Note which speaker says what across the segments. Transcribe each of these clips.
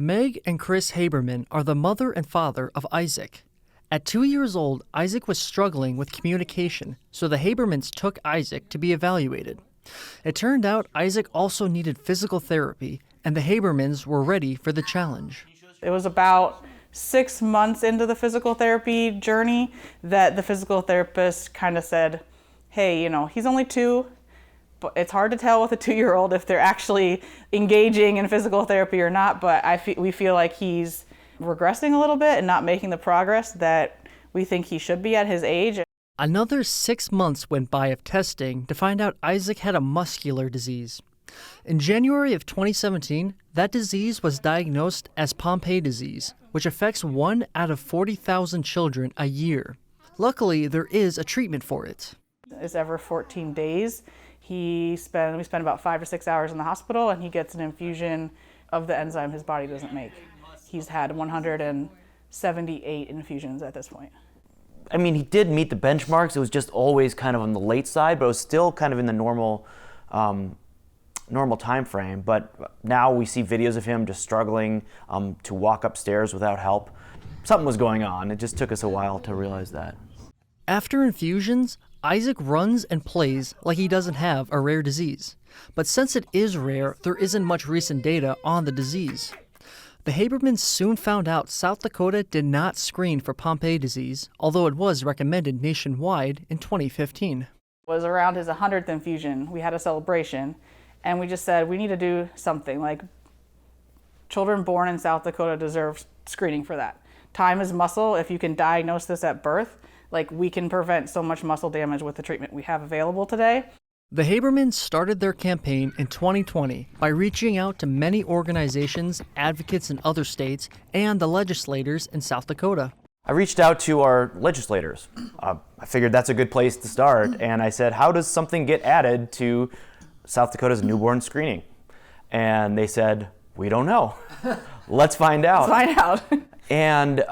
Speaker 1: Meg and Chris Haberman are the mother and father of Isaac. At 2 years old, Isaac was struggling with communication, so the Habermans took Isaac to be evaluated. It turned out Isaac also needed physical therapy, and the Habermans were ready for the challenge.
Speaker 2: It was about 6 months into the physical therapy journey that the physical therapist kind of said, hey, he's only 2, but it's hard to tell with a 2-year-old if they're actually engaging in physical therapy or not, but we feel like he's regressing a little bit and not making the progress that we think he should be at his age.
Speaker 1: Another 6 months went by of testing to find out Isaac had a muscular disease. In January of 2017, that disease was diagnosed as Pompe disease, which affects 1 out of 40,000 children a year. Luckily, there is a treatment for it.
Speaker 2: It's every 14 days. We spend about 5 to 6 hours in the hospital, and he gets an infusion of the enzyme his body doesn't make. He's had 178 infusions at this point.
Speaker 3: I mean, he did meet the benchmarks. It was just always kind of on the late side, but it was still kind of in the normal time frame. But now we see videos of him just struggling to walk upstairs without help. Something was going on. It just took us a while to realize that.
Speaker 1: After infusions, Isaac runs and plays like he doesn't have a rare disease. But since it is rare, there isn't much recent data on the disease. The Habermans soon found out South Dakota did not screen for Pompe disease, although it was recommended nationwide in 2015.
Speaker 2: It was around his 100th infusion. We had a celebration, and we just said we need to do something. Like, children born in South Dakota deserve screening for that. Time is muscle. If you can diagnose this at birth, we can prevent so much muscle damage with the treatment we have available today.
Speaker 1: The Habermans started their campaign in 2020 by reaching out to many organizations, advocates in other states, and the legislators in South Dakota.
Speaker 3: I reached out to our legislators. I figured that's a good place to start, and I said, how does something get added to South Dakota's newborn screening? And they said, we don't know. Let's find out.
Speaker 2: Let's find out.
Speaker 3: And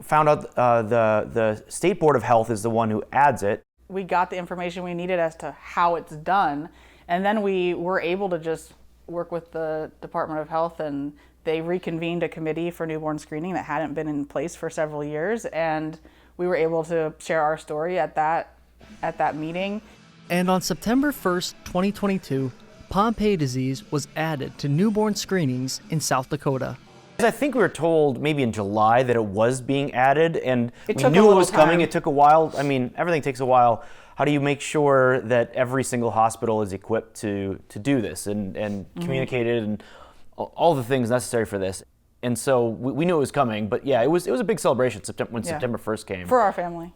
Speaker 3: found out the State Board of Health is the one who adds it.
Speaker 2: We got the information we needed as to how it's done, and then we were able to just work with the Department of Health, and they reconvened a committee for newborn screening that hadn't been in place for several years, and we were able to share our story at that meeting.
Speaker 1: And on September 1st, 2022, Pompe disease was added to newborn screenings in South Dakota.
Speaker 3: I think we were told maybe in July that it was being added, and we
Speaker 2: knew
Speaker 3: knew it was coming.
Speaker 2: time.
Speaker 3: It took a while. I mean, everything takes a while. How do you make sure that every single hospital is equipped to do this and communicated and all the things necessary for this? And so we knew it was coming, but yeah, it was a big celebration when September 1st came.
Speaker 2: For our family.